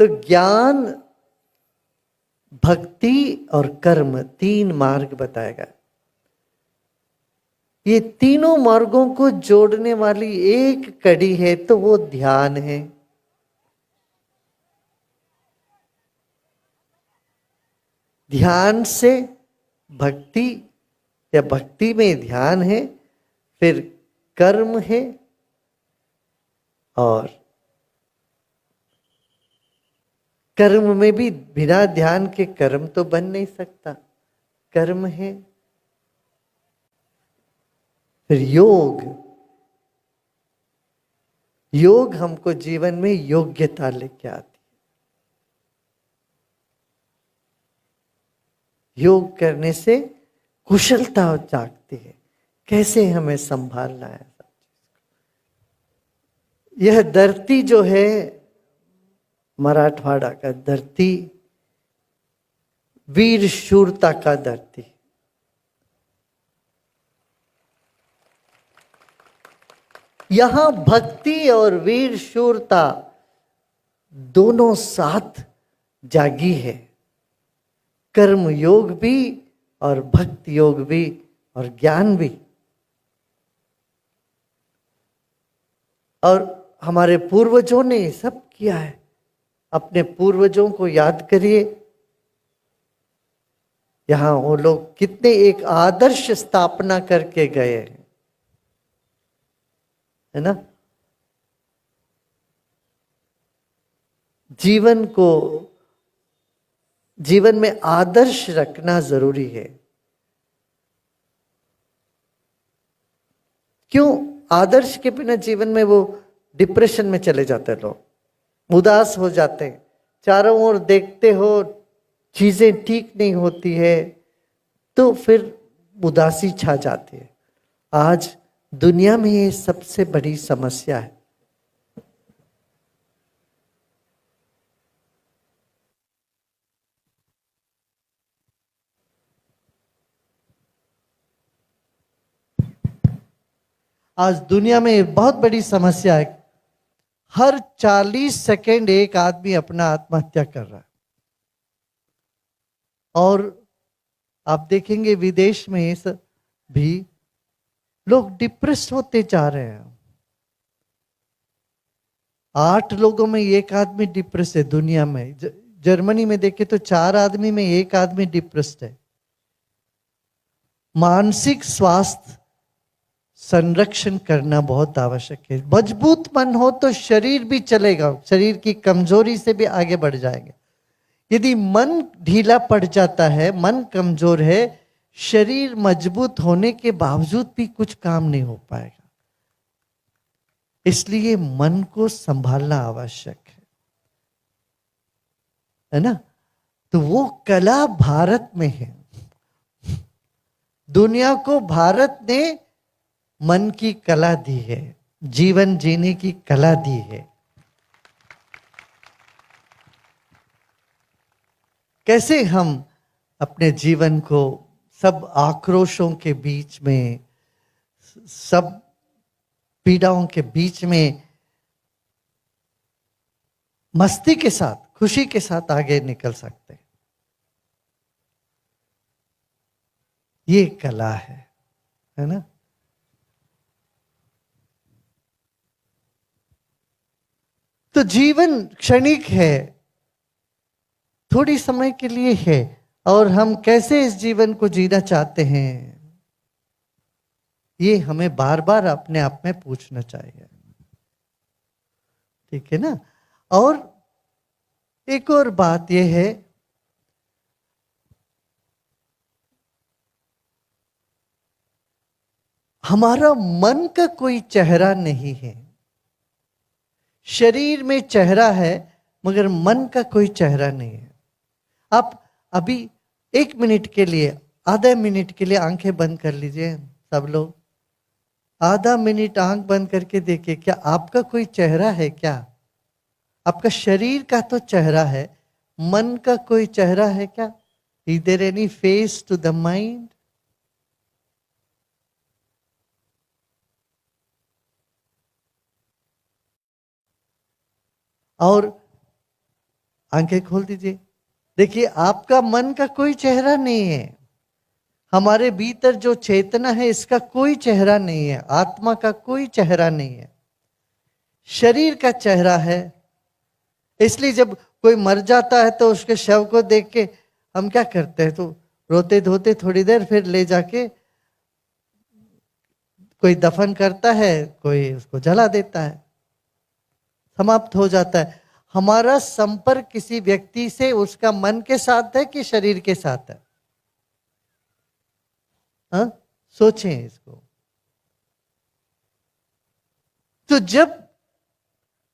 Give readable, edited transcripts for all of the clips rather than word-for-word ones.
तो ज्ञान, भक्ति और कर्म, तीन मार्ग बताएगा। ये तीनों मार्गों को जोड़ने वाली एक कड़ी है तो वो ध्यान है। ध्यान से भक्ति, या भक्ति में ध्यान है, फिर कर्म है, और कर्म में भी बिना ध्यान के कर्म तो बन नहीं सकता, कर्म है। फिर योग, योग हमको जीवन में योग्यता लेके आती है। योग करने से कुशलता जागती है, कैसे हमें संभालना है। यह धरती जो है, मराठवाड़ा का धरती, वीर शूरता का धरती। यहां भक्ति और वीर शूरता दोनों साथ जागी है। कर्म योग भी और भक्ति योग भी और ज्ञान भी। और हमारे पूर्वजों ने ये सब किया है। अपने पूर्वजों को याद करिए, यहां वो लोग कितने एक आदर्श स्थापना करके गए हैं, है ना। जीवन में आदर्श रखना जरूरी है। क्यों? आदर्श के बिना जीवन में वो डिप्रेशन में चले जाते हैं, लोग उदास हो जाते हैं। चारों ओर देखते हो चीजें ठीक नहीं होती है तो फिर उदासी छा जाती है। आज दुनिया में ये सबसे बड़ी समस्या है। आज दुनिया में बहुत बड़ी समस्या है। हर 40 सेकेंड एक आदमी अपना आत्महत्या कर रहा है। और आप देखेंगे विदेश में भी लोग डिप्रेस होते जा रहे हैं। 8 लोगों में एक आदमी डिप्रेस है दुनिया में। जर्मनी में देखे तो 4 आदमी में एक आदमी डिप्रेस्ड है। मानसिक स्वास्थ्य संरक्षण करना बहुत आवश्यक है। मजबूत मन हो तो शरीर भी चलेगा, शरीर की कमजोरी से भी आगे बढ़ जाएंगे। यदि मन ढीला पड़ जाता है, मन कमजोर है, शरीर मजबूत होने के बावजूद भी कुछ काम नहीं हो पाएगा। इसलिए मन को संभालना आवश्यक है ना। तो वो कला भारत में है। दुनिया को भारत ने मन की कला दी है, जीवन जीने की कला दी है। कैसे हम अपने जीवन को सब आक्रोशों के बीच में, सब पीड़ाओं के बीच में मस्ती के साथ, खुशी के साथ आगे निकल सकते हैं, ये कला है ना। तो जीवन क्षणिक है, थोड़ी समय के लिए है, और हम कैसे इस जीवन को जीना चाहते हैं, ये हमें बार बार अपने आप में पूछना चाहिए। ठीक है ना। और एक और बात यह है, हमारा मन का कोई चेहरा नहीं है। शरीर में चेहरा है मगर मन का कोई चेहरा नहीं है। आप अभी 1 मिनट के लिए, आधा मिनट के लिए आंखें बंद कर लीजिए सब लोग। आधा मिनट आंख बंद करके देखिए, क्या आपका कोई चेहरा है क्या? आपका शरीर का तो चेहरा है, मन का कोई चेहरा है क्या? Is there any face to the mind? और आंखें खोल दीजिए। देखिए आपका मन का कोई चेहरा नहीं है, हमारे भीतर जो चेतना है इसका कोई चेहरा नहीं है, आत्मा का कोई चेहरा नहीं है, शरीर का चेहरा है। इसलिए जब कोई मर जाता है तो उसके शव को देख के हम क्या करते हैं, तो रोते धोते थोड़ी देर, फिर ले जाके कोई दफन करता है, कोई उसको जला देता है, समाप्त हो जाता है। हमारा संपर्क किसी व्यक्ति से उसका मन के साथ है कि शरीर के साथ है? हाँ, सोचें इसको। तो जब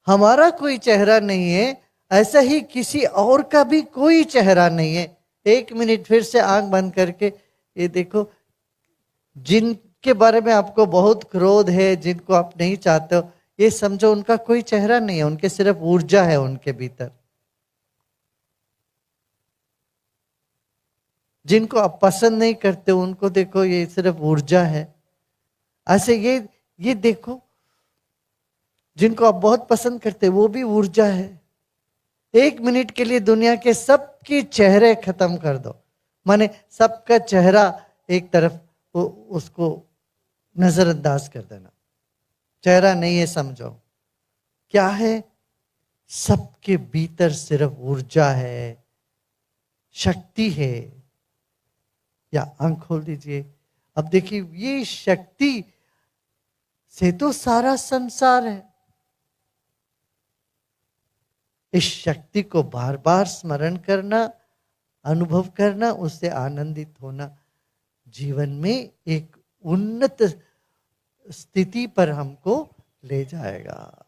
हमारा कोई चेहरा नहीं है, ऐसा ही किसी और का भी कोई चेहरा नहीं है। एक मिनट फिर से आंख बंद करके ये देखो, जिनके बारे में आपको बहुत क्रोध है, जिनको आप नहीं चाहते हो, ये समझो उनका कोई चेहरा नहीं है, उनके सिर्फ ऊर्जा है उनके भीतर। जिनको आप पसंद नहीं करते उनको देखो, ये सिर्फ ऊर्जा है। ऐसे ये देखो, जिनको आप बहुत पसंद करते वो भी ऊर्जा है। एक मिनट के लिए दुनिया के सबके चेहरे खत्म कर दो, माने सबका चेहरा एक तरफ, उसको नजरअंदाज कर देना, चेहरा नहीं है समझो। क्या है? सबके भीतर सिर्फ ऊर्जा है, शक्ति है। या आंख खोल दीजिए, अब देखिए ये शक्ति से तो सारा संसार है। इस शक्ति को बार बार स्मरण करना, अनुभव करना, उससे आनंदित होना जीवन में एक उन्नत स्थिति पर हमको ले जाएगा।